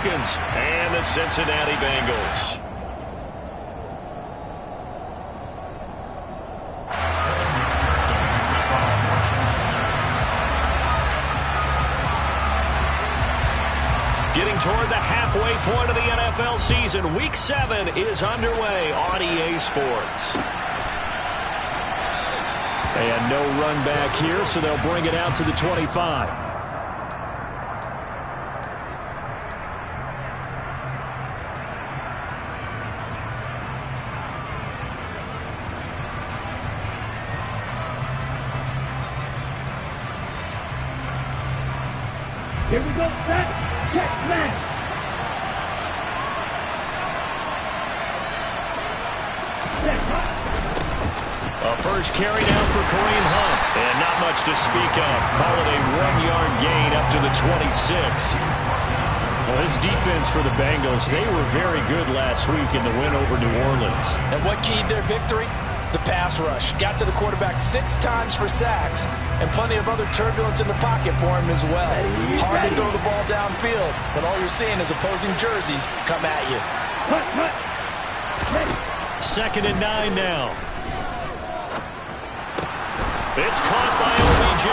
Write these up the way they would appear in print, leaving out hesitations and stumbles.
Falcons and the Cincinnati Bengals. Getting toward the halfway point of the NFL season, Week 7 is underway on EA Sports. And no run back here, so they'll bring it out to the 25. Here we go, set, check, smash. A first carry down for Kareem Hunt. And not much to speak of. Call it a 1-yard gain up to the 26. Well, this defense for the Bengals, they were very good last week in the win over New Orleans. And what keyed their victory? The pass rush. Got to the quarterback 6 times for sacks, and plenty of other turbulence in the pocket for him as well. Hard to throw the ball downfield when all you're seeing is opposing jerseys come at you. Second and 9 now. It's caught by OBJ.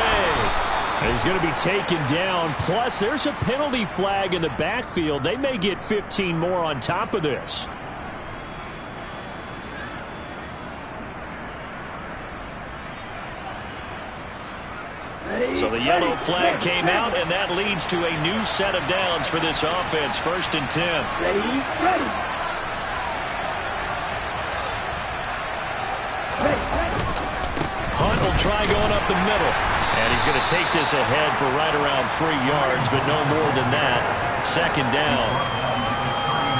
He's going to be taken down. Plus, there's a penalty flag in the backfield. They may get 15 more on top of this. So the yellow flag came out, and that leads to a new set of downs for this offense. First and 10. Ready. Hunt will try going up the middle. And he's going to take this ahead for right around 3 yards, but no more than that. Second down.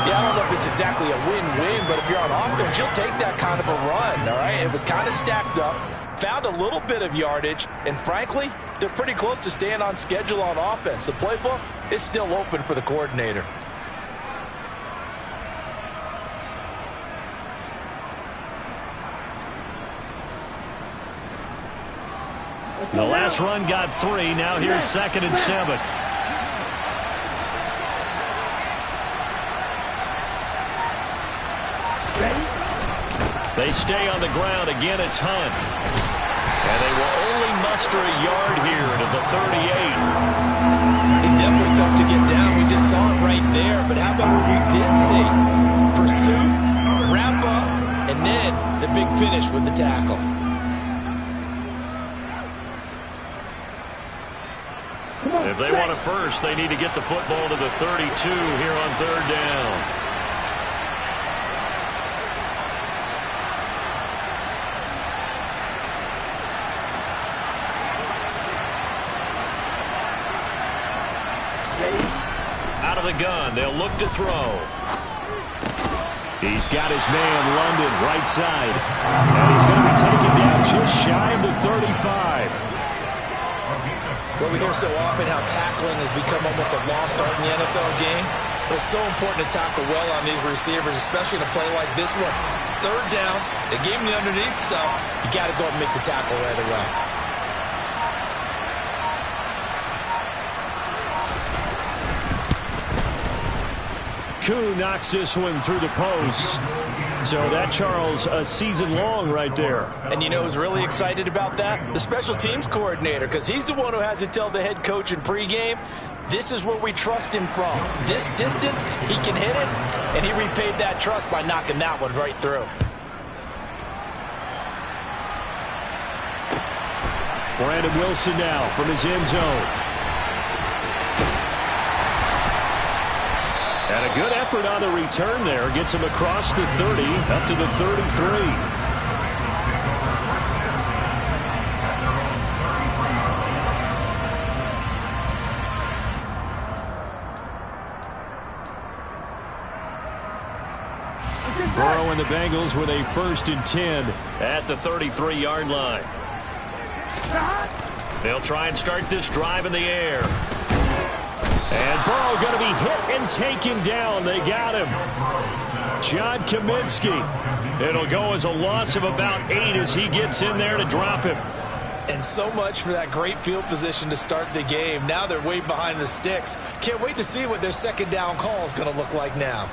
Yeah, I don't know if it's exactly a win-win, but if you're on offense, you'll take that kind of a run, all right? It was kind of stacked up, found a little bit of yardage, and frankly, they're pretty close to staying on schedule on offense. The playbook is still open for the coordinator. The last run got 3. Now here's second and 7. They stay on the ground. Again, it's Hunt. And they will only muster a yard here to the 38. He's definitely tough to get down. We just saw it right there. But how about what we did see? Pursuit, wrap up, and then the big finish with the tackle. If they want it first, they need to get the football to the 32 here on third down. Out of the gun, they'll look to throw. He's got his man, London, right side. And he's going to be taken down just shy of the 35. Well, we hear so often how tackling has become almost a lost art in the NFL game. But it's so important to tackle well on these receivers, especially in a play like this one. Third down, they gave him the underneath stuff. You got to go and make the tackle right away. Koo knocks this one through the post. So that, Charles, a season long right there. And you know who's really excited about that? The special teams coordinator, because he's the one who has to tell the head coach in pregame, this is where we trust him from. This distance, he can hit it, and he repaid that trust by knocking that one right through. Brandon Wilson now from his end zone. And a good effort on the return there. Gets him across the 30, up to the 33. Burrow and the Bengals with a 1st and 10 at the 33-yard line. They'll try and start this drive in the air. And Burrow going to be hit and taken down. They got him. John Kaminsky. It'll go as a loss of about 8 as he gets in there to drop him. And so much for that great field position to start the game. Now they're way behind the sticks. Can't wait to see what their second down call is going to look like now.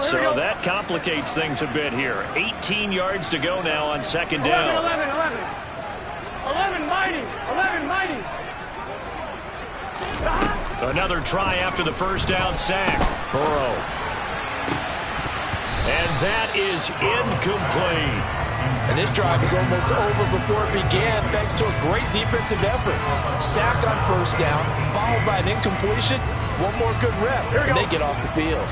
So that complicates things a bit here. 18 yards to go now on second down. 11 mighty. 11 mighty. Another try after the first down sack. Burrow. And that is incomplete. And this drive is almost over before it began thanks to a great defensive effort. Sack on first down, followed by an incompletion. One more good rep, and they get off the field.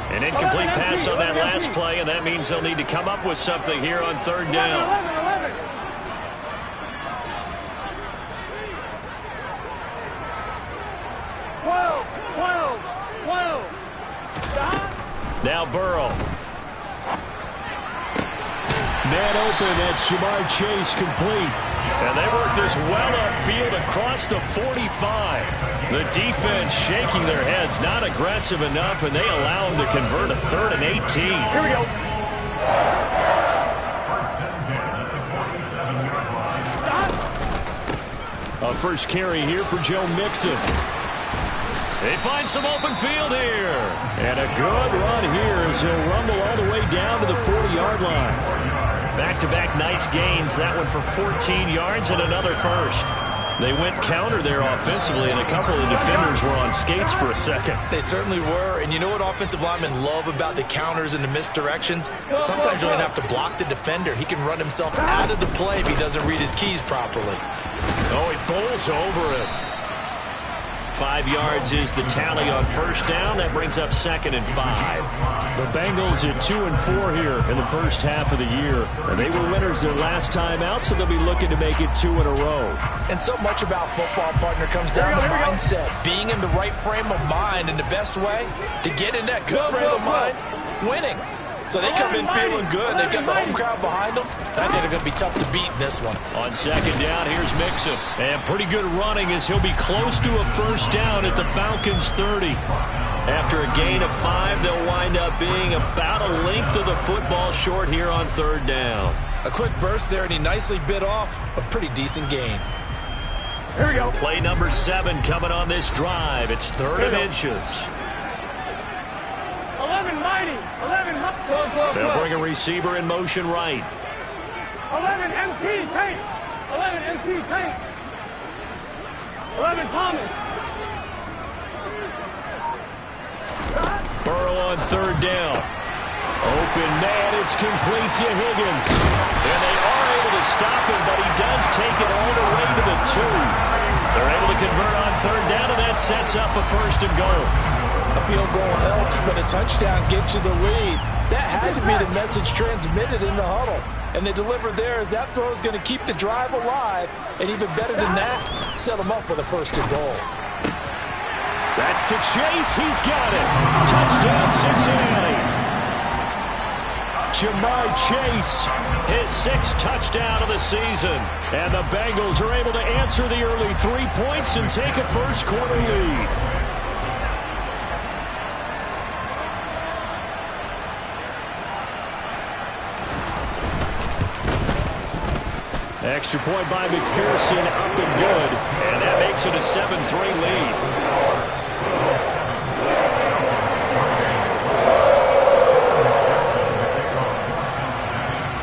An incomplete pass on that last play, and that means they'll need to come up with something here on third down. 11. Now Burrow. Man open, that's Jamar Chase complete. And they work this well upfield across the 45. The defense shaking their heads, not aggressive enough, and they allow them to convert a 3rd and 18. Here we go. A first carry here for Joe Mixon. They find some open field here. And a good run here as he'll rumble all the way down to the 40-yard line. Back-to-back nice gains. That one for 14 yards and another first. They went counter there offensively, and a couple of the defenders were on skates for a second. They certainly were, and you know what offensive linemen love about the counters and the misdirections? Sometimes you don't have to block the defender. He can run himself out of the play if he doesn't read his keys properly. Oh, he bowls over it. 5 yards is the tally on first down. That brings up 2nd and 5. The Bengals at 2 and 4 here in the first half of the year. And they were winners their last time out, so they'll be looking to make it 2 in a row. And so much about football, partner, comes down to mindset. Being in the right frame of mind, and the best way to get in that good frame of mind, winning. So they come in feeling good. They've got the home crowd behind them. I think they're going to be tough to beat in this one. On second down, here's Mixon. And pretty good running as he'll be close to a first down at the Falcons' 30. After a gain of 5, they'll wind up being about a length of the football short here on third down. A quick burst there, and he nicely bit off a pretty decent gain. Here we go. Play number 7 coming on this drive. It's 3rd and inches. 11 mighty. 11 They'll bring a receiver in motion right. 11 MT tank. 11 MT tank. 11 Thomas. Burrow on third down. Open man, it's complete to Higgins. And they are able to stop him, but he does take it all the way to the 2. They're able to convert on third down, and that sets up a 1st and goal. A field goal helps, but a touchdown gets you the lead. That had to be the message transmitted in the huddle. And they delivered there as that throw is going to keep the drive alive. And even better than that, set them up with a 1st and goal. That's to Chase. He's got it. Touchdown, Cincinnati. Jamar Chase, his 6th touchdown of the season. And the Bengals are able to answer the early 3 points and take a first-quarter lead. Extra point by McPherson, up and good. And that makes it a 7-3 lead.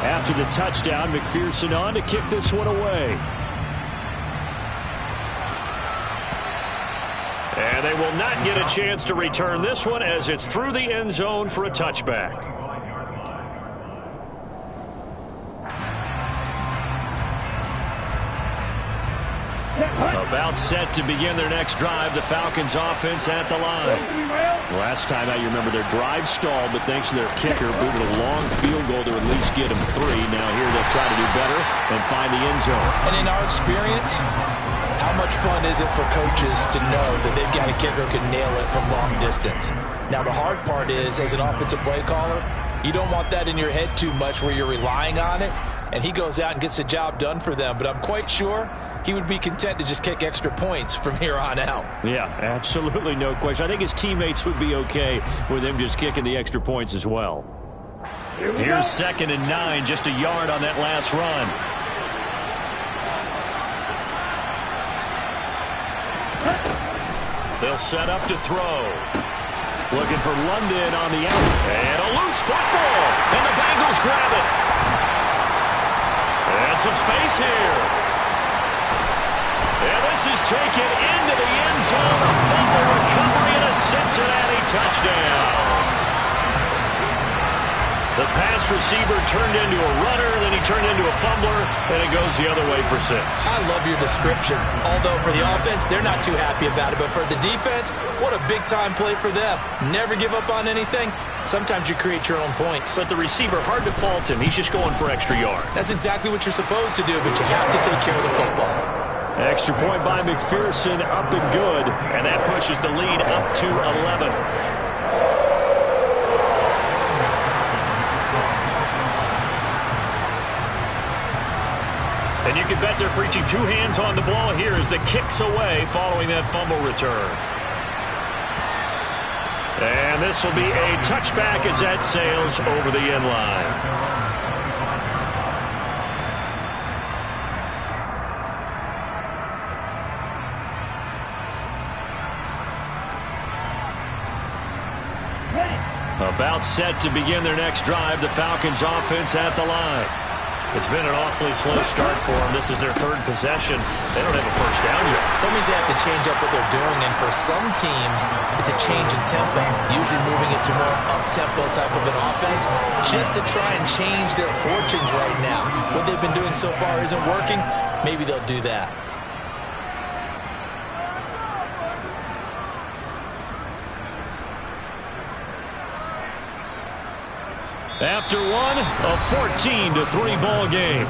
After the touchdown, McPherson on to kick this one away. And they will not get a chance to return this one as it's through the end zone for a touchback. About set to begin their next drive. The Falcons offense at the line. Last time out, you remember their drive stalled, but thanks to their kicker, booted a long field goal to at least get them 3. Now here they'll try to do better and find the end zone. And in our experience, how much fun is it for coaches to know that they've got a kicker who can nail it from long distance? Now the hard part is, as an offensive play caller, you don't want that in your head too much where you're relying on it, and he goes out and gets the job done for them. But I'm quite sure he would be content to just kick extra points from here on out. Yeah, absolutely no question. I think his teammates would be okay with him just kicking the extra points as well. Here's 2nd and 9, just a yard on that last run. They'll set up to throw. Looking for London on the out. And a loose football. And the Bengals grab it. And some space here. And this is taken into the end zone. A fumble recovery and a Cincinnati touchdown. The pass receiver turned into a runner, then he turned into a fumbler, and it goes the other way for 6. I love your description. Although for the offense, they're not too happy about it. But for the defense, what a big-time play for them. Never give up on anything. Sometimes you create your own points. But the receiver, hard to fault him. He's just going for extra yards. That's exactly what you're supposed to do, but you have to take care of the football. Extra point by McPherson, up and good. And that pushes the lead up to 11. And you can bet they're preaching 2 hands on the ball here as the kick's away following that fumble return. And this will be a touchback as that sails over the end line. About set to begin their next drive, the Falcons offense at the line. It's been an awfully slow start for them. This is their 3rd possession. They don't have a first down yet. That means they have to change up what they're doing, and for some teams, it's a change in tempo, usually moving it to more up-tempo type of an offense, just to try and change their fortunes right now. What they've been doing so far isn't working. Maybe they'll do that. After one, a 14-3 ball game.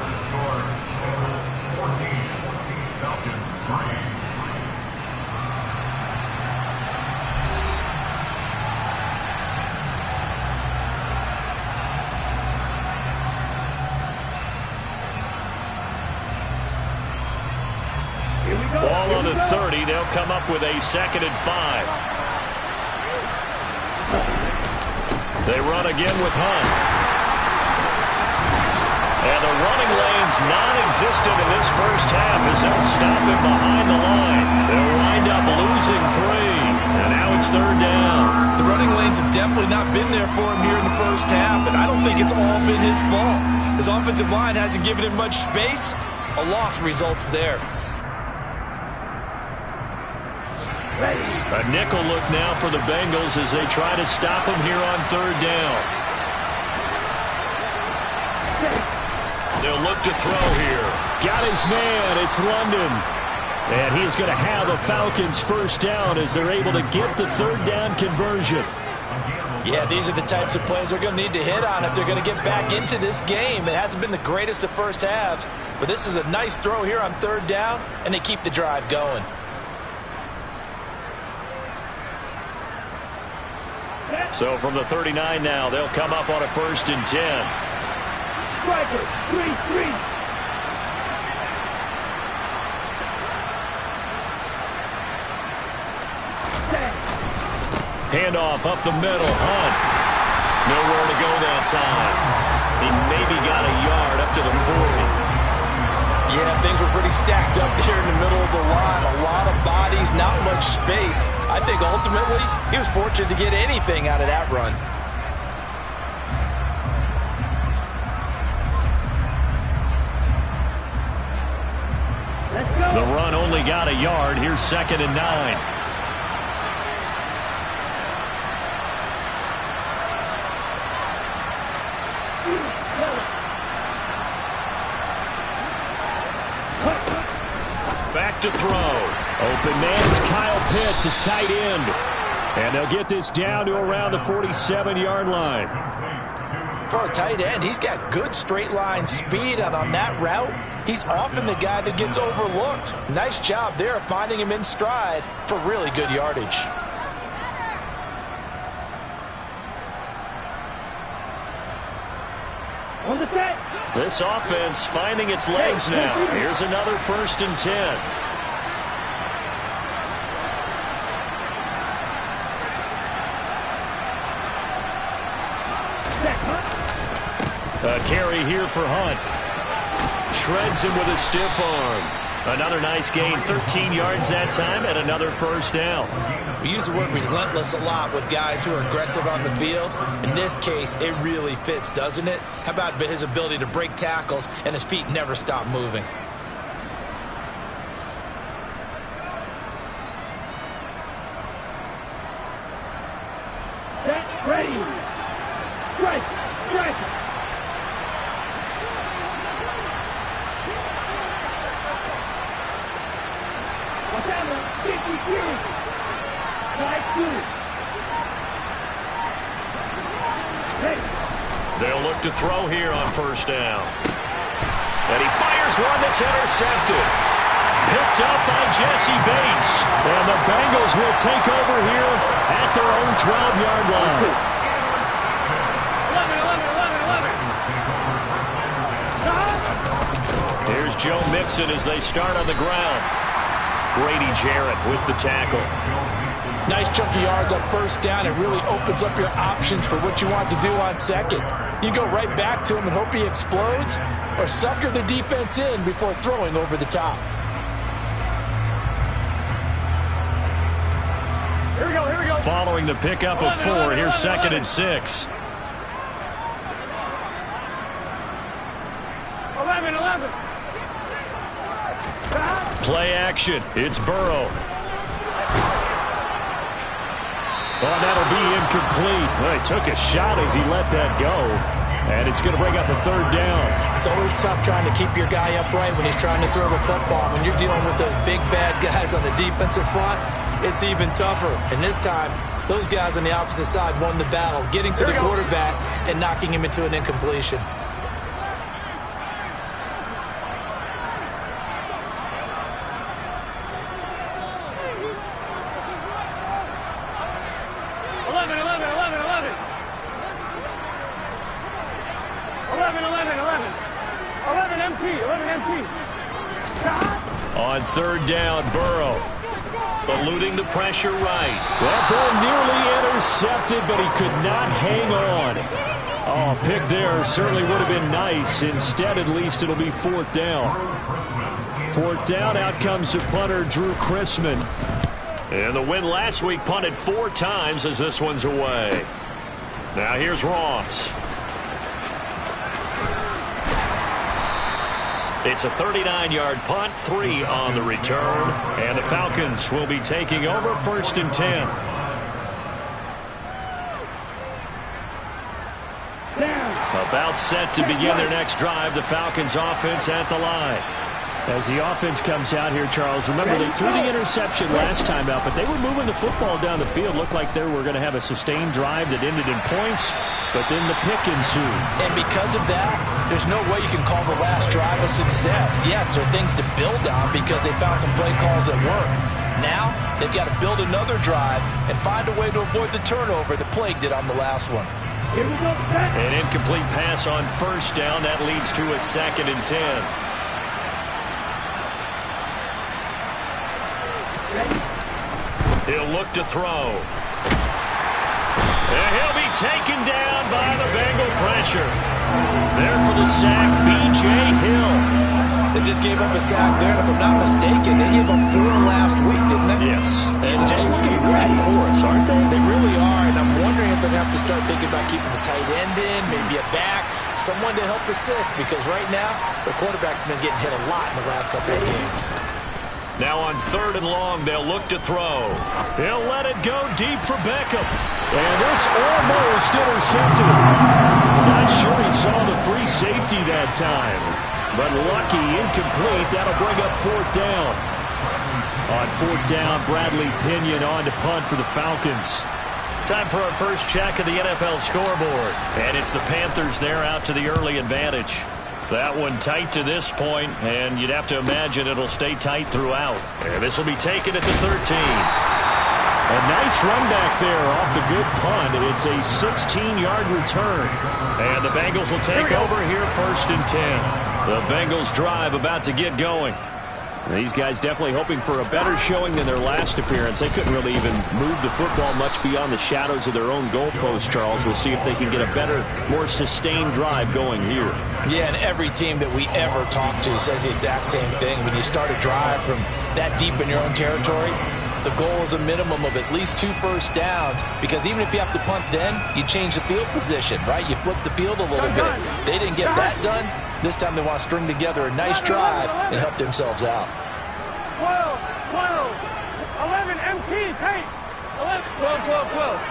Ball on the 30. They'll come up with a 2nd and 5. They run again with Hunt. And the running lane's non-existent in this first half as they'll stop him behind the line. They'll wind up losing 3. And now it's 3rd down. The running lanes have definitely not been there for him here in the first half, and I don't think it's all been his fault. His offensive line hasn't given him much space. A loss results there. A nickel look now for the Bengals as they try to stop him here on 3rd down. They'll look to throw here. Got his man. It's London. And he is going to have a Falcons first down as they're able to get the 3rd down conversion. Yeah, these are the types of plays they're going to need to hit on if they're going to get back into this game. It hasn't been the greatest of first halves, but this is a nice throw here on 3rd down, and they keep the drive going. So from the 39 now, they'll come up on a 1st and 10. Striker, 3-3. Handoff up the middle. Hunt. Nowhere to go that time. He maybe got a yard up to the 40. Yeah, things were pretty stacked up there in the middle of the line. A lot of bodies, not much space. I think ultimately he was fortunate to get anything out of that run. The run only got a yard. Here's 2nd and 9. Back to throw. Open man's Kyle Pitts, his tight end. And they'll get this down to around the 47-yard line. For a tight end, he's got good straight line speed, and on that route, he's often the guy that gets overlooked. Nice job there finding him in stride for really good yardage. On the set. This offense finding its legs now. Here's another 1st and 10. A carry here for Hunt. Shreds him with a stiff arm. Another nice gain, 13 yards that time, and another 1st down. We use the word relentless a lot with guys who are aggressive on the field. In this case, it really fits, doesn't it? How about his ability to break tackles and his feet never stop moving? Set, ready. Strike, strike. They'll look to throw here on 1st down. And he fires one that's intercepted. Picked up by Jesse Bates. And the Bengals will take over here at their own 12-yard line. 11. Here's Joe Mixon as they start on the ground. Grady Jarrett with the tackle. Nice chunk of yards on 1st down. It really opens up your options for what you want to do on 2nd. You go right back to him and hope he explodes, or sucker the defense in before throwing over the top. Here we go, here we go. Following the pickup of 4, here's 2nd and 6. 11. Play action. It's Burrow. Well, that'll be incomplete. Well, he took a shot as he let that go. And it's going to bring up a 3rd down. It's always tough trying to keep your guy upright when he's trying to throw the football. When you're dealing with those big, bad guys on the defensive front, it's even tougher. And this time, those guys on the opposite side won the battle, getting to the quarterback and knocking him into an incompletion. On 3rd down, Burrow. Eluding the pressure right. Well, ball nearly intercepted, but he could not hang on. Oh, pick there certainly would have been nice. Instead, at least, it'll be 4th down. 4th down, out comes the punter, Drew Chrisman. And the win last week punted 4 times as this one's away. Now here's Ross. It's a 39-yard punt, 3 on the return. And the Falcons will be taking over 1st and 10. About set to begin their next drive. The Falcons offense at the line. As the offense comes out here, Charles, remember they threw the interception last time out, but they were moving the football down the field. Looked like they were going to have a sustained drive that ended in points, but then the pick ensued. And because of that, there's no way you can call the last drive a success. Yes, there are things to build on because they found some play calls that work. Now, they've got to build another drive and find a way to avoid the turnover that plagued it on the last one. Here we go. An incomplete pass on 1st down. That leads to a 2nd and 10. He'll look to throw. And he'll be taken down by the Bengal pressure. There for the sack, B.J. Hill. They just gave up a sack there, and if I'm not mistaken, they gave up 4 last week, didn't they? Yes. And just looking really porous, aren't they? They really are, and I'm wondering if they're going to have to start thinking about keeping the tight end in, maybe a back, someone to help assist, because right now, the quarterback's been getting hit a lot in the last couple of games. Now on 3rd and long, they'll look to throw. He'll let it go deep for Beckham. And this almost intercepted. Not sure he saw the free safety that time. But lucky, incomplete. That'll bring up 4th down. On 4th down, Bradley Pinion on to punt for the Falcons. Time for our first check of the NFL scoreboard. And it's the Panthers there out to the early advantage. That one tight to this point, and you'd have to imagine it'll stay tight throughout. And this will be taken at the 13. A nice run back there off the good punt. It's a 16-yard return. And the Bengals will take over here 1st and 10. The Bengals drive about to get going. These guys definitely hoping for a better showing than their last appearance. They couldn't really even move the football much beyond the shadows of their own goalpost, Charles. We'll see if they can get a better, more sustained drive going here. Yeah, and every team that we ever talk to says the exact same thing. When you start a drive from that deep in your own territory, the goal is a minimum of at least 2 first downs, because even if you have to punt then, you change the field position, right? You flip the field a little bit. They didn't get that done. This time they want to string together a nice drive and help themselves out. 12, 11, MT, take. 11, 12, 12.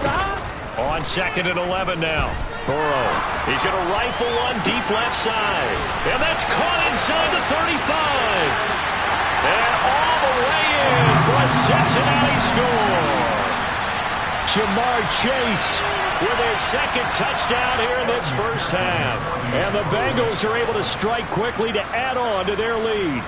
Stop. On 2nd and 11 now. Burrow. He's going to rifle one deep left side. And that's caught inside the 35. And all the way in for a Cincinnati score. Jamar Chase with his 2nd touchdown here in this first half. And the Bengals are able to strike quickly to add on to their lead.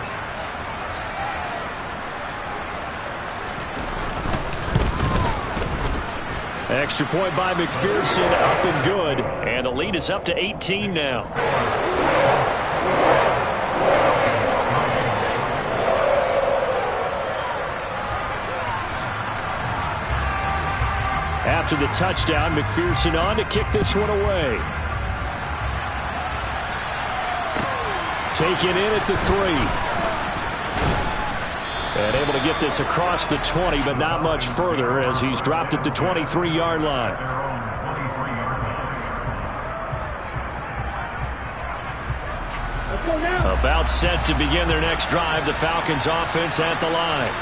Extra point by McPherson, up and good. And the lead is up to 18 now. After the touchdown, McPherson on to kick this one away. Taken in at the 3. And able to get this across the 20, but not much further as he's dropped at the 23-yard line. About set to begin their next drive, the Falcons offense at the line.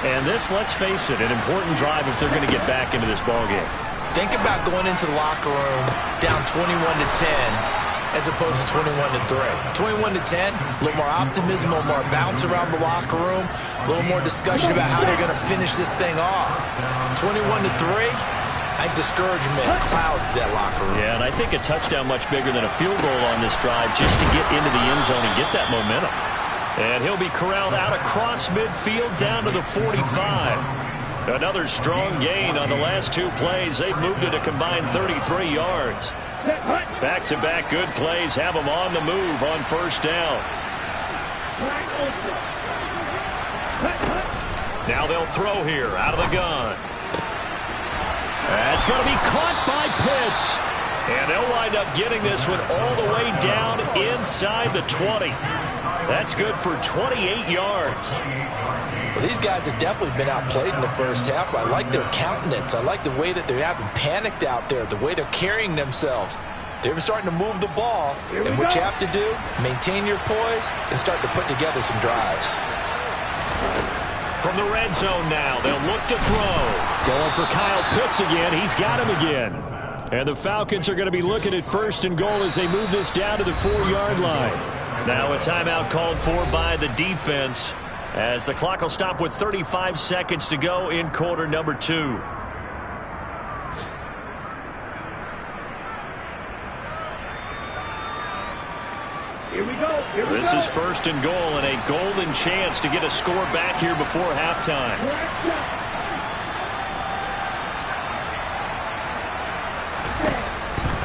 And this, let's face it, an important drive if they're going to get back into this ballgame. Think about going into the locker room down 21-10 as opposed to 21-3. 21-10, a little more optimism, a little more bounce around the locker room, a little more discussion about how they're going to finish this thing off. 21-3, I think discouragement clouds that locker room. Yeah, and I think a touchdown much bigger than a field goal on this drive just to get into the end zone and get that momentum. And he'll be corralled out across midfield down to the 45. Another strong gain on the last 2 plays. They've moved it a combined 33 yards. Back-to-back good plays have them on the move on 1st down. Now they'll throw here out of the gun. That's going to be caught by Pitts. And they'll wind up getting this one all the way down inside the 20. That's good for 28 yards. Well, these guys have definitely been outplayed in the first half. I like their countenance. I like the way that they haven't panicked out there, the way they're carrying themselves. They're starting to move the ball. And what you have to do, maintain your poise and start to put together some drives. From the red zone now, they'll look to throw. Going for Kyle Pitts again. He's got him again. And the Falcons are going to be looking at 1st and goal as they move this down to the 4-yard line. Now a timeout called for by the defense as the clock will stop with 35 seconds to go in quarter number 2. Here we go. This is 1st and goal and a golden chance to get a score back here before halftime.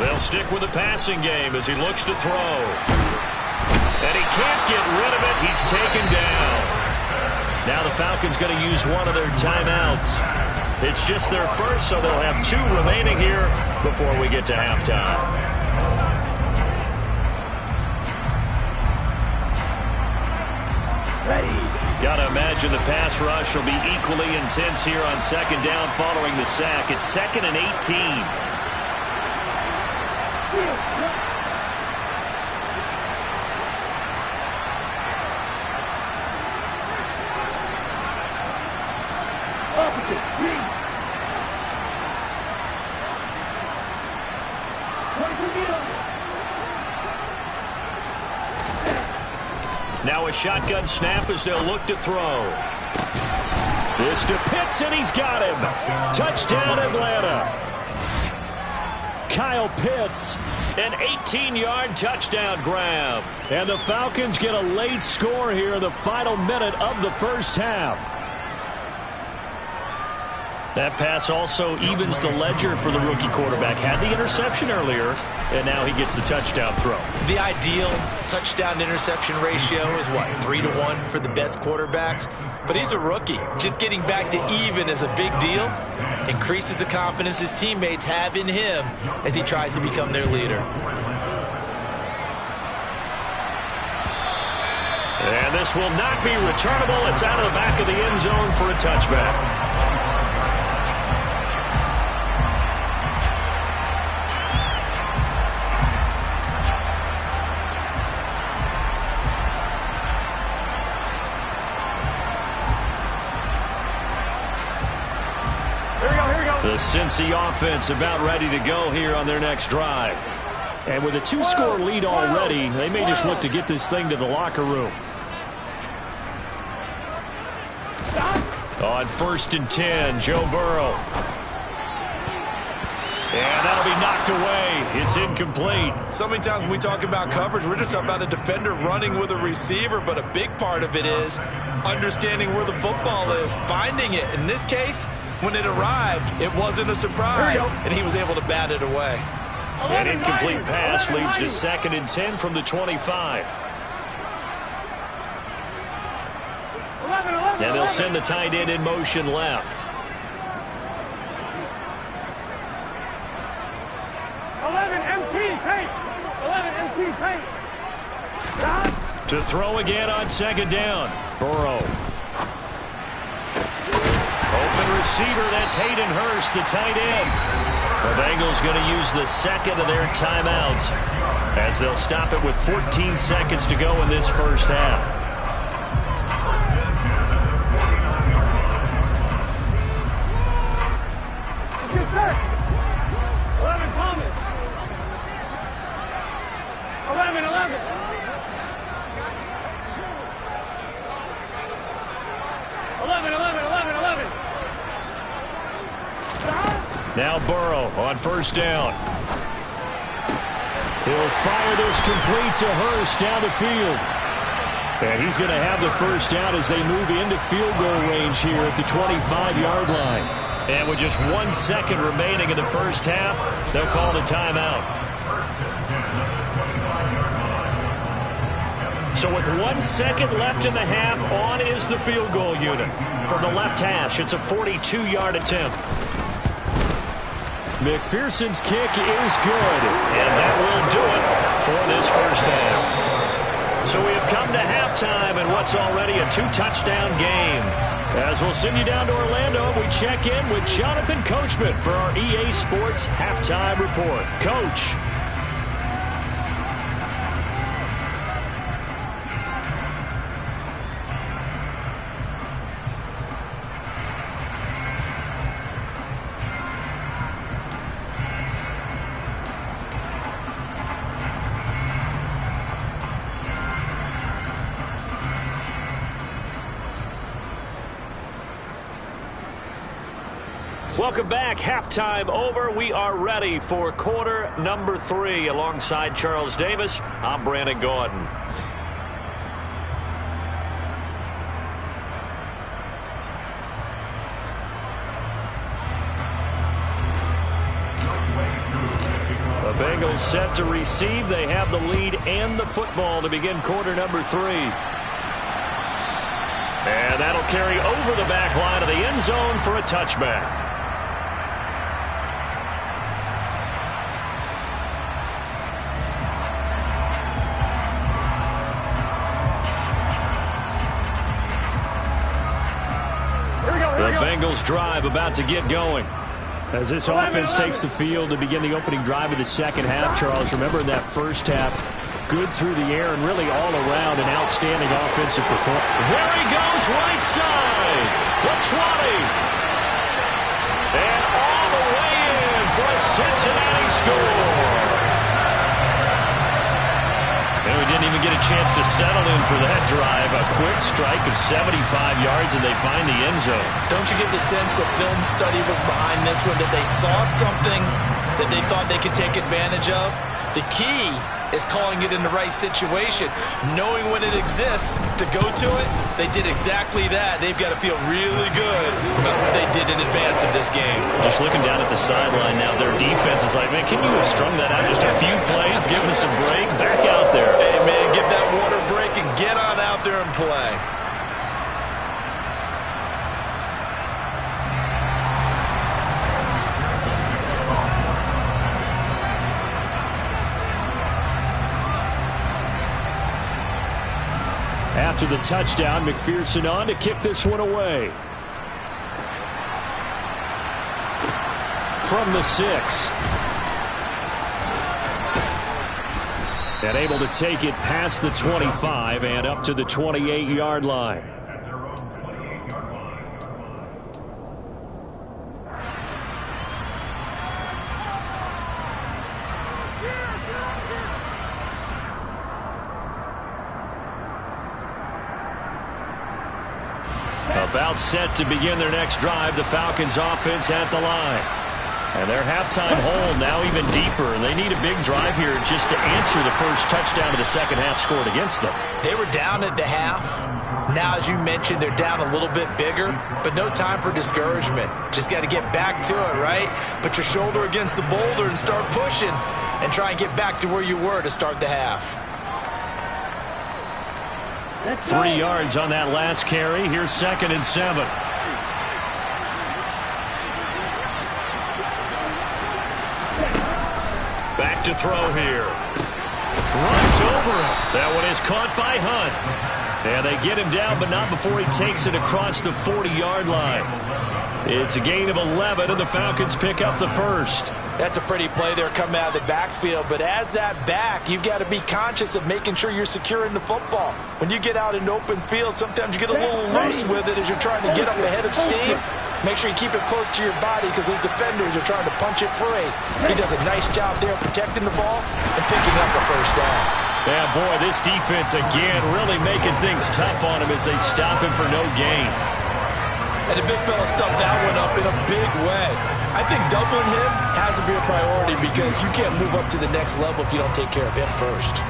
They'll stick with the passing game as he looks to throw. And he can't get rid of it. He's taken down. Now the Falcons going to use one of their timeouts. It's just their first, so they'll have 2 remaining here before we get to halftime. Got to imagine the pass rush will be equally intense here on 2nd down following the sack. It's 2nd and 18. Now a shotgun snap as they'll look to throw. This to Pitts, and he's got him. Touchdown, Atlanta. Kyle Pitts. An 18-yard touchdown grab. And the Falcons get a late score here in the final minute of the first half. That pass also evens the ledger for the rookie quarterback. Had the interception earlier, and now he gets the touchdown throw. The ideal touchdown-interception ratio is, what, 3-to-1 for the best quarterbacks? But he's a rookie. Just getting back to even is a big deal. Increases the confidence his teammates have in him as he tries to become their leader. And this will not be returnable. It's out of the back of the end zone for a touchback. The Cincy offense about ready to go here on their next drive. And with a 2-score lead already, they may just look to get this thing to the locker room. On 1st and 10, Joe Burrow. And that'll be knocked away. It's incomplete. So many times when we talk about coverage, we're just about a defender running with a receiver, but a big part of it is understanding where the football is, finding it. In this case, when it arrived, it wasn't a surprise, and he was able to bat it away. An incomplete pass leads to 2nd and 10 from the 25. And they'll send the tight end in motion left. 11 MT tape. 11 MT tape. To throw again on 2nd down. Burrow. Open receiver, that's Hayden Hurst, the tight end. The Bengals going to use the 2nd of their timeouts as they'll stop it with 14 seconds to go in this first half. Yes, sir. 11 Thomas. 11. 11. Now Burrow on 1st down. He'll fire this complete to Hurst down the field. And he's going to have the 1st down as they move into field goal range here at the 25-yard line. And with just 1 second remaining in the first half, they'll call the timeout. So with 1 second left in the half, on is the field goal unit. From the left hash, it's a 42-yard attempt. McPherson's kick is good. And that will do it for this first half. So we have come to halftime in what's already a 2-touchdown game. As we'll send you down to Orlando, we check in with Jonathan Coachman for our EA Sports Halftime Report. Coach. Welcome back. Halftime over. We are ready for quarter number 3. Alongside Charles Davis, I'm Brandon Gordon. The Bengals set to receive. They have the lead and the football to begin quarter number 3. And that'll carry over the back line of the end zone for a touchback. The Bengals drive about to get going. As this offense takes the field to begin the opening drive of the second half, Charles, remember in that first half, good through the air and really all around an outstanding offensive performance. There he goes, right side, the 20. And all the way in for a Cincinnati score. And we didn't even get a chance to settle in for that drive. A quick strike of 75 yards, and they find the end zone. Don't you get the sense that film study was behind this one, that they saw something that they thought they could take advantage of? The key is calling it in the right situation, knowing when it exists to go to it. They did exactly that. They've got to feel really good about what they did in advance of this game. Just looking down at the sideline now, their defense is like, man, can you have strung that out just a few plays, give us a break, back out there. Hey, man, give that water break and get on out there and play. After the touchdown, McPherson on to kick this one away. From the 6. And able to take it past the 25 and up to the 28-yard line. About set to begin their next drive, the Falcons offense at the line. And their halftime hole now even deeper. They need a big drive here just to answer the first touchdown of the second half scored against them. They were down at the half. Now, as you mentioned, they're down a little bit bigger, but no time for discouragement. Just got to get back to it, right? Put your shoulder against the boulder and start pushing and try and get back to where you were to start the half. 3 yards on that last carry. Here's 2nd and 7. Back to throw here. Runs over him. That one is caught by Hunt. And they get him down, but not before he takes it across the 40-yard line. It's a gain of 11, and the Falcons pick up the first. That's a pretty play there coming out of the backfield, but as that back, you've got to be conscious of making sure you're securing the football. When you get out in open field, sometimes you get a little loose with it as you're trying to get up ahead of steam. Make sure you keep it close to your body because those defenders are trying to punch it free. He does a nice job there protecting the ball and picking up the first down. Yeah, boy, this defense again really making things tough on him as they stop him for no gain. And the big fella stuffed that one up in a big way. I think doubling him has to be a priority because you can't move up to the next level if you don't take care of him first.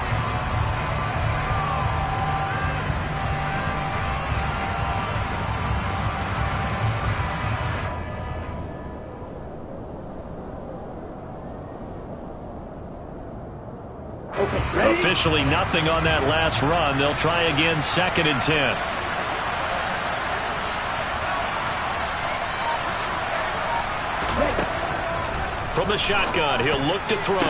Officially nothing on that last run. They'll try again, 2nd and 10. From the shotgun, he'll look to throw.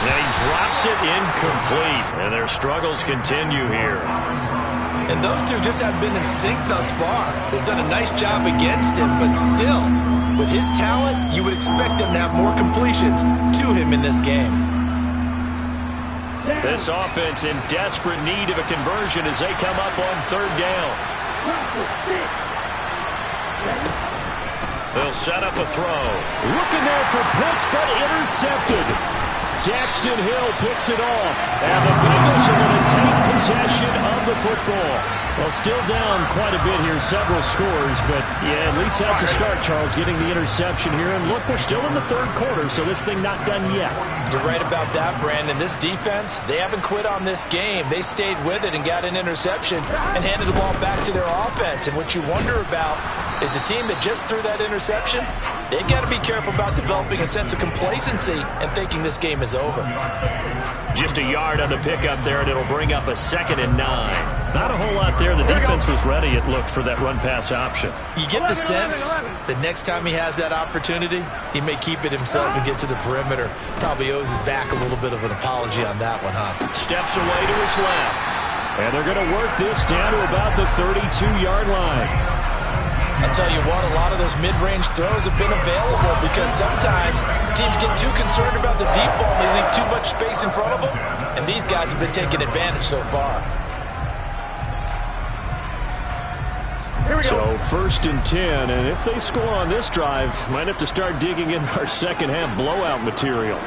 And he drops it incomplete. And their struggles continue here. And those two just haven't been in sync thus far. They've done a nice job against him, but still, with his talent, you would expect them to have more completions to him in this game. This offense in desperate need of a conversion as they come up on 3rd down. They'll set up a throw. Looking there for Pitts, but intercepted. Daxton Hill picks it off. And the Bengals are going to take possession of the football. Well, still down quite a bit here, several scores. But, yeah, at least that's a start, Charles, getting the interception here. And, look, we're still in the 3rd quarter, so this thing not done yet. You're right about that, Brandon. This defense, they haven't quit on this game. They stayed with it and got an interception and handed the ball back to their offense. And what you wonder about is the team that just threw that interception, they've got to be careful about developing a sense of complacency and thinking this game is over. Just a yard on the pickup there, and it'll bring up a 2nd and 9. Not a whole lot there. The defense was ready, it looked, for that run-pass option. You get the sense that next time he has that opportunity, he may keep it himself and get to the perimeter. Probably owes his back a little bit of an apology on that one, huh? Steps away to his left. And they're going to work this down to about the 32-yard line. I'll tell you what, a lot of those mid-range throws have been available because sometimes teams get too concerned about the deep ball and they leave too much space in front of them, and these guys have been taking advantage so far. So 1st and 10, and if they score on this drive, might have to start digging in our second-half blowout material.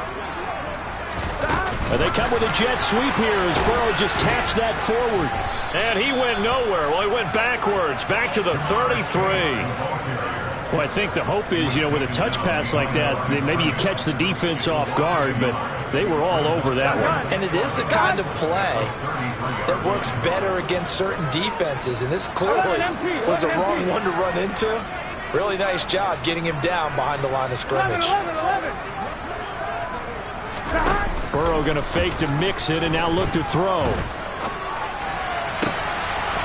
And they come with a jet sweep here as Burrow just taps that forward. And he went nowhere. Well, he went backwards, back to the 33. Well, I think the hope is, with a touch pass like that, maybe you catch the defense off guard, but they were all over that one. And it is the kind of play that works better against certain defenses, and this clearly was the wrong one to run into. Really nice job getting him down behind the line of scrimmage. 11. Burrow going to fake to mix it and now look to throw.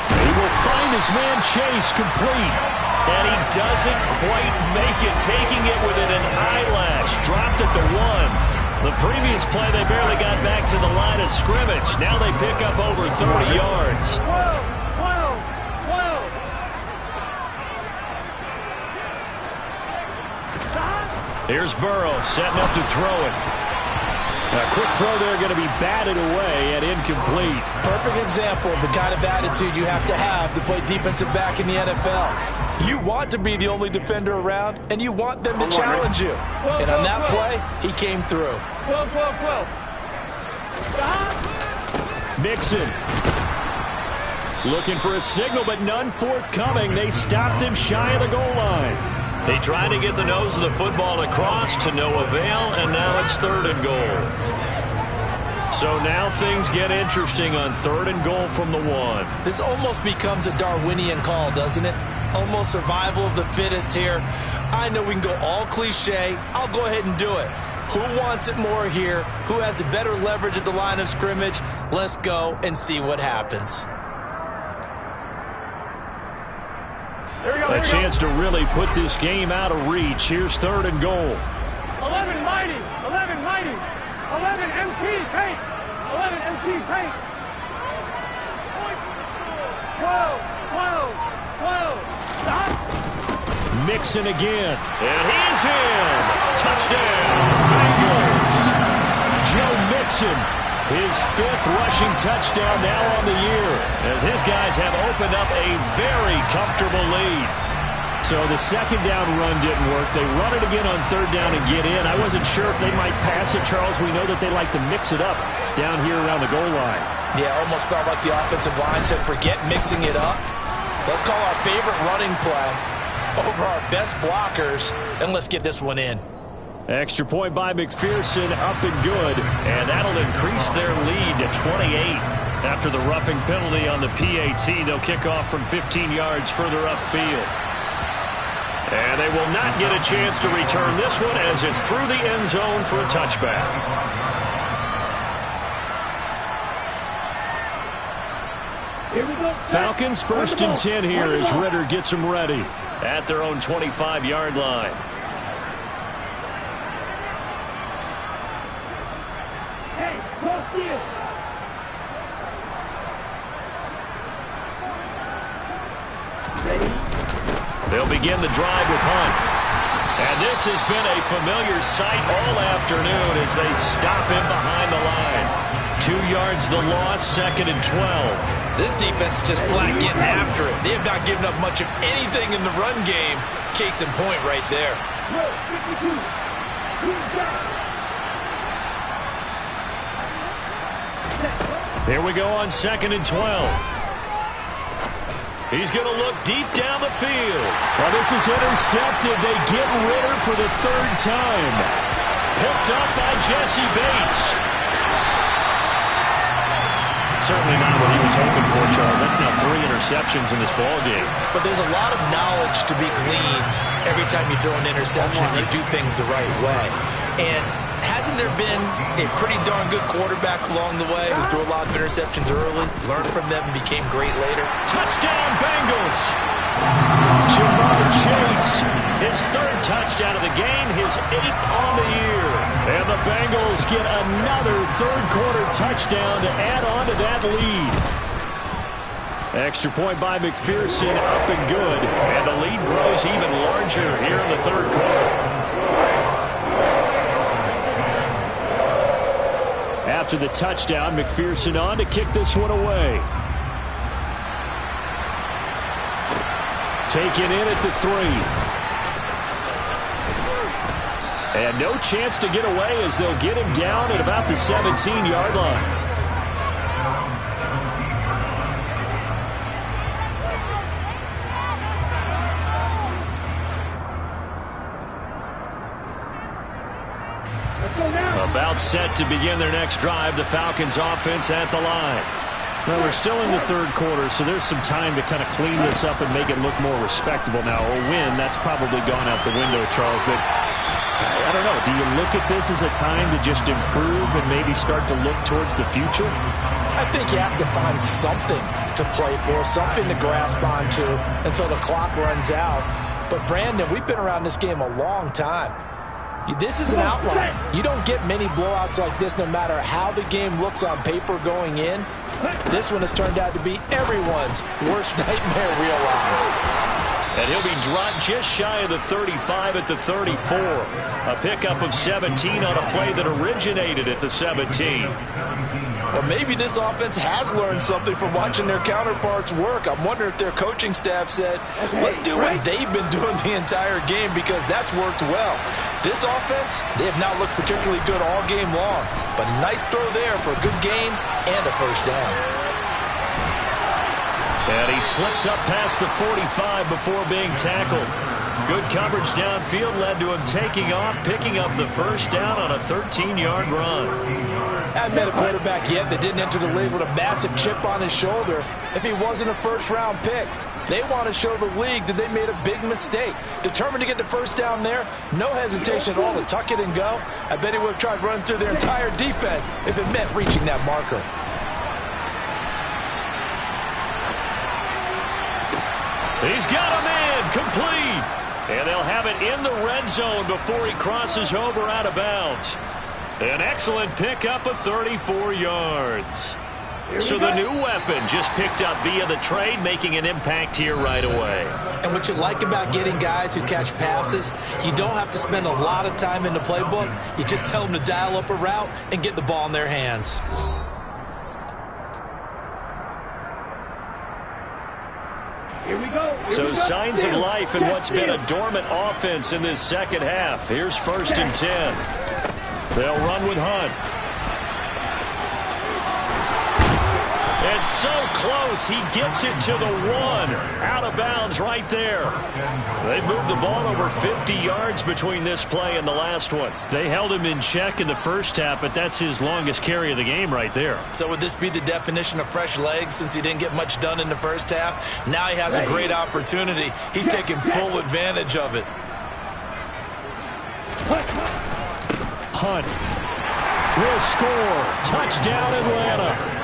He will find his man Chase complete. And he doesn't quite make it, taking it within an eyelash. Dropped at the 1. The previous play, they barely got back to the line of scrimmage. Now they pick up over 30 yards. 12. Here's Burrow setting up to throw it. A quick throw there going to be batted away and incomplete. Perfect example of the kind of attitude you have to play defensive back in the NFL. You want to be the only defender around, and you want them to challenge you. And on that play, he came through. 12. Mixon. Looking for a signal, but none forthcoming. They stopped him shy of the goal line. They tried to get the nose of the football across to no avail, and now it's 3rd and goal. So now things get interesting on 3rd and goal from the 1. This almost becomes a Darwinian call, doesn't it? Almost survival of the fittest here. I know we can go all cliche. I'll go ahead and do it. Who wants it more here? Who has a better leverage at the line of scrimmage? Let's go and see what happens. A chance to really put this game out of reach. Here's 3rd and goal. 11 mighty. 11 MT paint. 11 MT paint. 12. Stop. Mixon again. And he's in. Touchdown, Bengals. Joe Mixon, his 5th rushing touchdown now on the year, as his guys have opened up a very comfortable lead. So the 2nd down run didn't work. They run it again on 3rd down and get in. I wasn't sure if they might pass it, Charles. We know that they like to mix it up down here around the goal line. Yeah, almost felt like the offensive line said, forget mixing it up. Let's call our favorite running play over our best blockers, and let's get this one in. Extra point by McPherson, up and good. And that'll increase their lead to 28. After the roughing penalty on the PAT, they'll kick off from 15 yards further upfield. And they will not get a chance to return this one as it's through the end zone for a touchback. Falcons 1st and 10 here as Ritter gets them ready. At their own 25-yard line. They'll begin the drive with Hunt. And this has been a familiar sight all afternoon as they stop him behind the line. 2 yards the loss, 2nd and 12. This defense is just flat getting after it. They have not given up much of anything in the run game. Case in point right there. Here we go on 2nd and 12. He's going to look deep down the field. Well, this is intercepted. They get Ritter for the 3rd time. Picked up by Jesse Bates. Certainly not what he was hoping for, Charles. That's now 3 interceptions in this ballgame. But there's a lot of knowledge to be gleaned every time you throw an interception if you do things the right way. And hasn't there been a pretty darn good quarterback along the way who threw a lot of interceptions early, learned from them, and became great later? Touchdown, Bengals! Jamar Chase, his 3rd touchdown of the game, his 8th on the year. And the Bengals get another 3rd quarter touchdown to add on to that lead. Extra point by McPherson, up and good. And the lead grows even larger here in the 3rd quarter. After the touchdown, McPherson on to kick this one away. Taken in at the 3. And no chance to get away as they'll get him down at about the 17-yard line. about set to begin their next drive. The Falcons offense at the line. Well, we're still in the third quarter, so there's some time to kind of clean this up and make it look more respectable. Now, a win, that's probably gone out the window, Charles, but I don't know. Do you look at this as a time to just improve and maybe start to look towards the future? I think you have to find something to play for, something to grasp onto until the clock runs out. But, Brandon, we've been around this game a long time. This is an outline. You don't get many blowouts like this no matter how the game looks on paper going in. This one has turned out to be everyone's worst nightmare realized. And he'll be dropped just shy of the 35 at the 34. A pickup of 17 on a play that originated at the 17. Well, maybe this offense has learned something from watching their counterparts work. I'm wondering if their coaching staff said, let's do what they've been doing the entire game because that's worked well. This offense, they have not looked particularly good all game long. But nice throw there for a good gain and a first down. And he slips up past the 45 before being tackled. Good coverage downfield led to him taking off, picking up the first down on a 13-yard run. Haven't met a quarterback yet that didn't enter the league with a massive chip on his shoulder if he wasn't a first-round pick. They want to show the league that they made a big mistake. Determined to get the first down there, no hesitation at all to tuck it and go. I bet he would have tried running through their entire defense if it meant reaching that marker. He's got a man complete. And they'll have it in the red zone before he crosses over out of bounds. An excellent pickup of 34 yards. So the new weapon just picked up via the trade, making an impact here right away. And what you like about getting guys who catch passes, you don't have to spend a lot of time in the playbook. You just tell them to dial up a route and get the ball in their hands. So signs of life in what's been a dormant offense in this second half. Here's 1st and 10. They'll run with Hunt. It's so close. He gets it to the 1. Out of bounds right there. They moved the ball over 50 yards between this play and the last one. They held him in check in the first half, but that's his longest carry of the game right there. So would this be the definition of fresh legs since he didn't get much done in the first half? Now he has a great opportunity. He's taking full advantage of it. Hunt will score. Touchdown, Atlanta.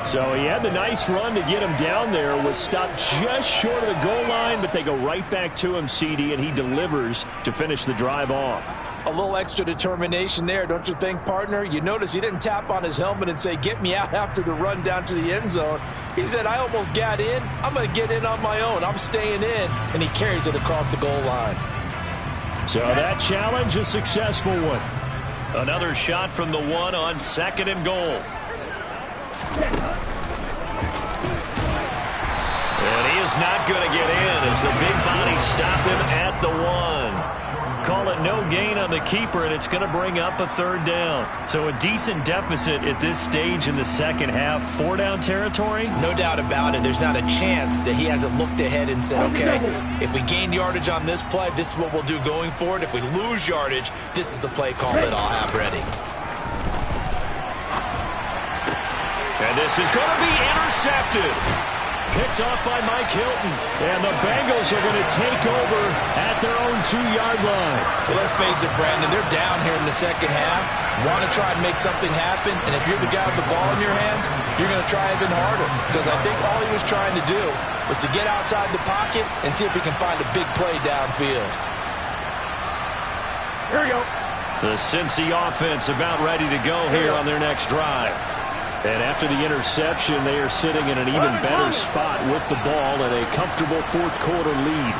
So he had the nice run to get him down there, was stopped just short of the goal line, but they go right back to him, CD, and he delivers to finish the drive off. A little extra determination there, don't you think, partner? You notice he didn't tap on his helmet and say, get me out after the run down to the end zone. He said, I almost got in. I'm going to get in on my own. I'm staying in. And he carries it across the goal line. So that challenge, a successful one. Another shot from the 1 on 2nd and goal. And he is not going to get in as the big body stopped him at the 1. Call it no gain on the keeper, and it's going to bring up a 3rd down. So a decent deficit at this stage in the second half. 4-down territory? No doubt about it. There's not a chance that he hasn't looked ahead and said, okay, if we gain yardage on this play, this is what we'll do going forward. If we lose yardage, this is the play call that I'll have ready. And this is going to be intercepted. Picked off by Mike Hilton. And the Bengals are going to take over at their own 2-yard line. Well, let's face it, Brandon, they're down here in the second half. Want to try and make something happen, and if you're the guy with the ball in your hands, you're going to try even harder. Because I think all he was trying to do was to get outside the pocket and see if he can find a big play downfield. Here we go. The Cincy offense about ready to go here on their next drive. And after the interception, they are sitting in an even better spot with the ball and a comfortable 4th quarter lead.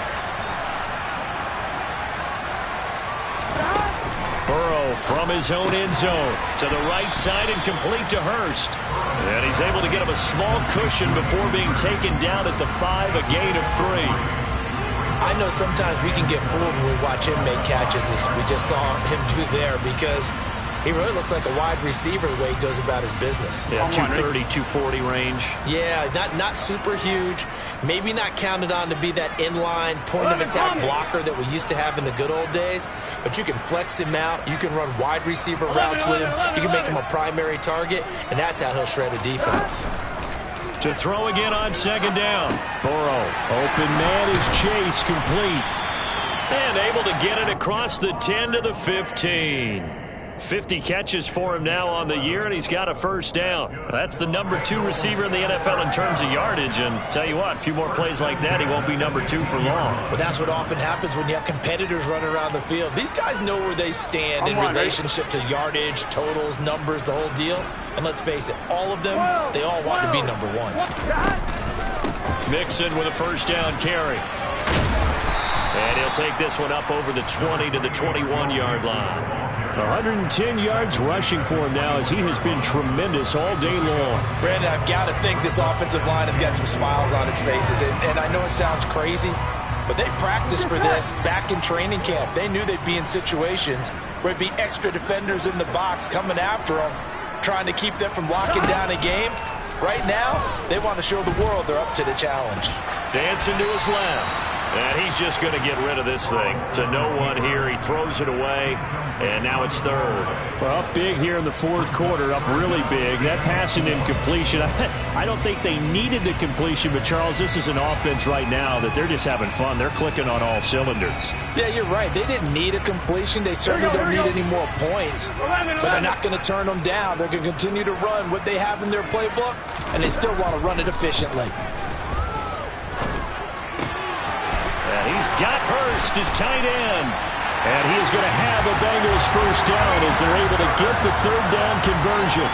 Burrow from his own end zone to the right side and complete to Hurst. And he's able to get him a small cushion before being taken down at the 5, a gain of 3. I know sometimes we can get fooled when we watch him make catches, as we just saw him do there, because He really looks like a wide receiver the way he goes about his business. Yeah, 230, 240 range. Yeah, not super huge. Maybe not counted on to be that inline point-of-attack blocker that we used to have in the good old days. But you can flex him out. You can run wide receiver routes with him. You can make him a primary target, and that's how he'll shred a defense. To throw again on second down. Burrow. Open man is Chase, complete. And able to get it across the 10 to the 15. 50 catches for him now on the year, and he's got a first down. That's the number 2 receiver in the NFL in terms of yardage. And tell you what, a few more plays like that, he won't be number 2 for long. But that's what often happens when you have competitors running around the field. These guys know where they stand in relationship to yardage, totals, numbers, the whole deal. And let's face it, all of them, they all want to be number 1. Mixon with a first down carry. And he'll take this one up over the 20 to the 21-yard line. 110 yards rushing for him now as he has been tremendous all day long. Brandon, I've got to think this offensive line has got some smiles on its faces. And I know it sounds crazy, but they practiced for this back in training camp. They knew they'd be in situations where it'd be extra defenders in the box coming after them, trying to keep them from locking down a game. Right now, they want to show the world they're up to the challenge. Dancing to his left. And he's just going to get rid of this thing. To no one here. He throws it away. And now it's third. Well, up big here in the fourth quarter. Up really big. That passing incompletion. I don't think they needed the completion. But, Charles, this is an offense right now that they're just having fun. They're clicking on all cylinders. Yeah, you're right. They didn't need a completion. They certainly don't need any more points. But they're not going to turn them down. They're going to continue to run what they have in their playbook. And they still want to run it efficiently. He's got Hurst, his tight end. And he is going to have a Bengals first down as they're able to get the third down conversion.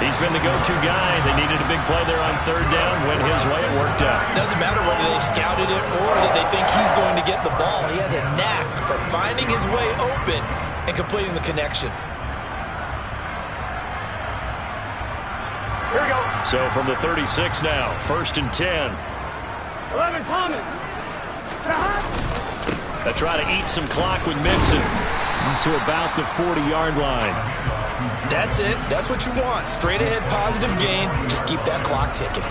He's been the go-to guy. They needed a big play there on third down. Went his way. It worked out. Doesn't matter whether they scouted it or that they think he's going to get the ball. He has a knack for finding his way open and completing the connection. Here we go. So from the 36 now, 1st and 10. 11, Thomas. They try to eat some clock with Mixon. To about the 40-yard line. That's it. That's what you want. Straight ahead positive gain. Just keep that clock ticking.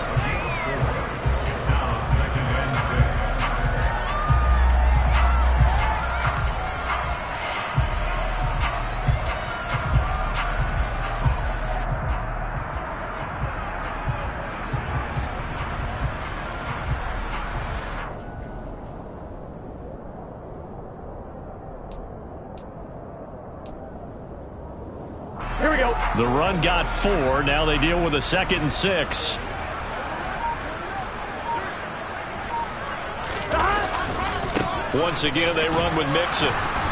Here we go. The run got 4. Now they deal with a 2nd and 6. Once again, they run with Mixon.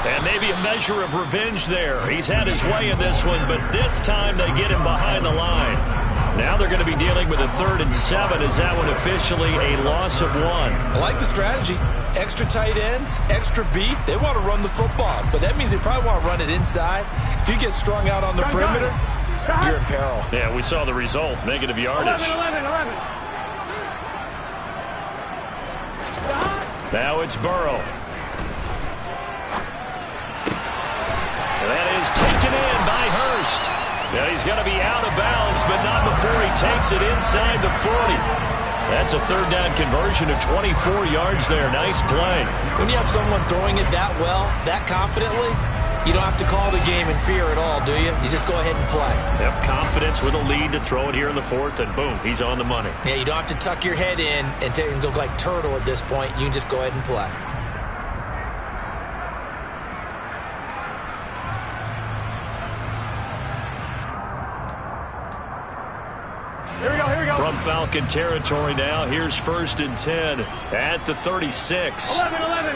And maybe a measure of revenge there. He's had his way in this one, but this time they get him behind the line. Now they're going to be dealing with a 3rd and 7. Is that one officially a loss of 1? I like the strategy. Extra tight ends, extra beef. They want to run the football, but that means they probably want to run it inside. If you get strung out on the perimeter, you're in peril. Yeah, we saw the result. Negative yardage. 11. Now it's Burrow. That is taken in by Hurst. Yeah, he's going to be out of bounds, but not before he takes it inside the 40. That's a 3rd down conversion of 24 yards there. Nice play. When you have someone throwing it that well, that confidently, you don't have to call the game in fear at all, do you? You just go ahead and play. Yep, confidence with a lead to throw it here in the 4th, and boom, he's on the money. Yeah, you don't have to tuck your head in and go like turtle at this point. You can just go ahead and play. Here we go. From Falcon territory now, here's 1st and 10 at the 36. 11.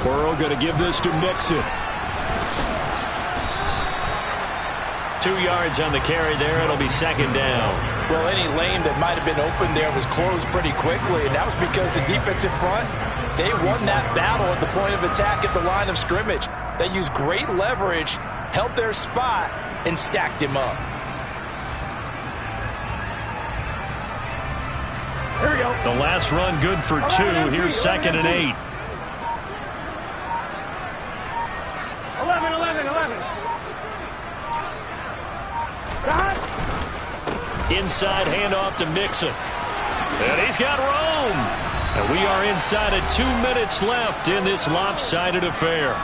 Burrow going to give this to Mixon. 2 yards on the carry there. It'll be 2nd down. Well, any lane that might have been open there was closed pretty quickly, and that was because the defensive front, they won that battle at the point of attack at the line of scrimmage. They used great leverage, held their spot, and stacked him up. Here we go. The last run good for 2. Here's 2nd and 8. Inside handoff to Mixon. And he's got room. And we are inside of 2 minutes left in this lopsided affair.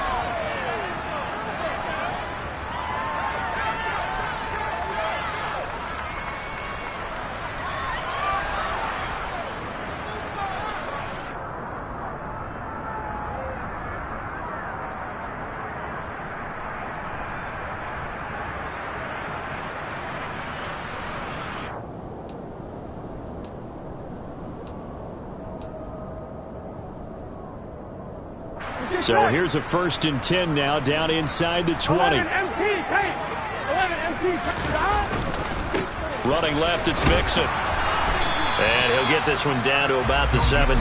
So here's a 1st and 10 now, down inside the 20. 11 MT, take. 11 MT, Running left, it's Mixon. And he'll get this one down to about the 17.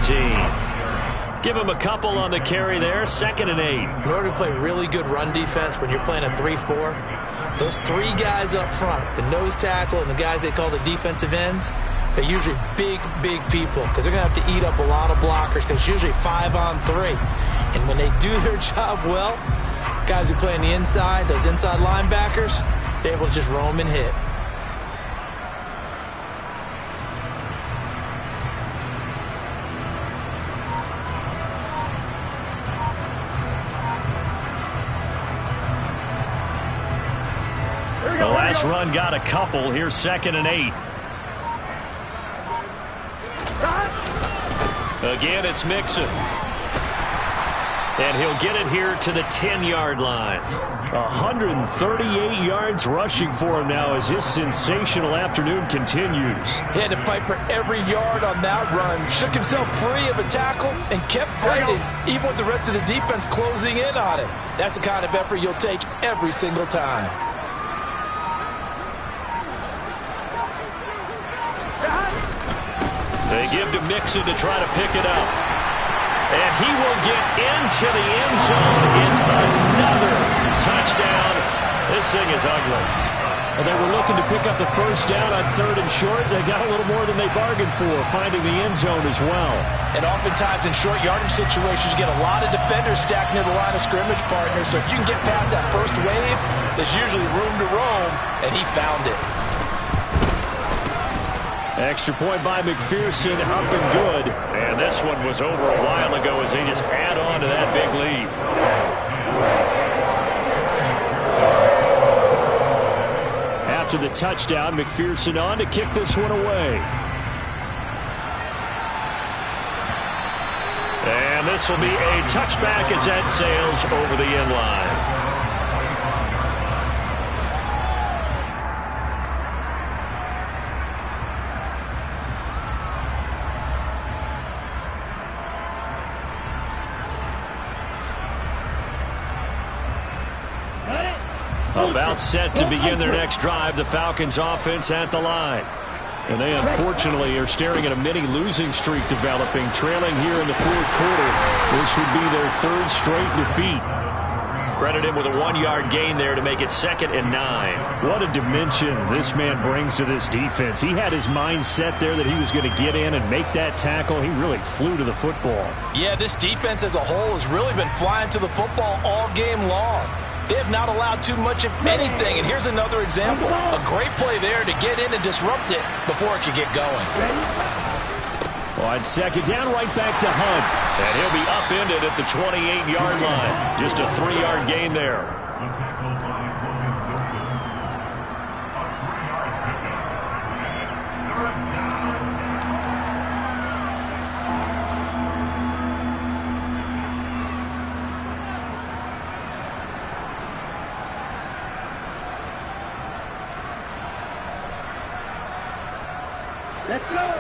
Give him a couple on the carry there, 2nd and 8. In order to play really good run defense when you're playing a 3-4, those 3 guys up front, the nose tackle and the guys they call the defensive ends, they're usually big, big people because they're going to have to eat up a lot of blockers because it's usually 5-on-3. And when they do their job well, guys who play on the inside, those inside linebackers, they're able to just roam and hit. The last run got a couple. Here's 2nd and 8. Again, it's Mixon. And he'll get it here to the 10-yard line. 138 yards rushing for him now as his sensational afternoon continues. He had to fight for every yard on that run. Shook himself free of a tackle and kept fighting, even with the rest of the defense closing in on him. That's the kind of effort you'll take every single time. They give to Mixon to try to pick it up. And he will get into the end zone. It's another touchdown. This thing is ugly. And they were looking to pick up the 1st down on 3rd and short. They got a little more than they bargained for, finding the end zone as well. And oftentimes in short yardage situations, you get a lot of defenders stacked near the line of scrimmage partners. So if you can get past that first wave, there's usually room to roam, and he found it. Extra point by McPherson, up and good. And this one was over a while ago as they just add on to that big lead. After the touchdown, McPherson on to kick this one away. And this will be a touchback as that sails over the end line. About set to begin their next drive, the Falcons offense at the line. And they unfortunately are staring at a mini losing streak developing, trailing here in the 4th quarter. This would be their 3rd straight defeat. Credit him with a 1-yard gain there to make it 2nd and 9. What a dimension this man brings to this defense. He had his mind set there that he was going to get in and make that tackle. He really flew to the football. Yeah, this defense as a whole has really been flying to the football all game long. They have not allowed too much of anything. And here's another example. A great play there to get in and disrupt it before it could get going. On 2nd down, right back to Hunt. And he'll be upended at the 28-yard line. Just a 3-yard gain there. Let's go.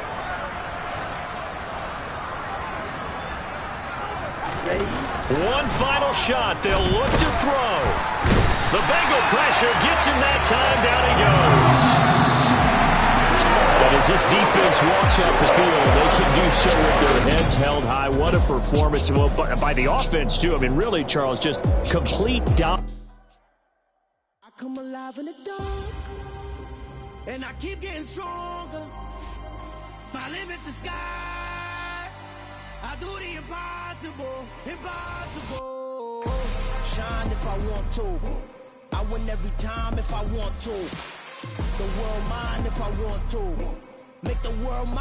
One final shot. They'll look to throw. The Bengal pressure gets him that time. Down he goes. But as this defense walks off the field, they can do so with their heads held high. What a performance. Well, by the offense, too. I mean, really, Charles, just complete dominance. I come alive in the dark, and I keep getting stronger. My limit's the sky. I do the impossible, impossible. Shine if I want to. I win every time if I want to. The world mine if I want to. Make the world mine.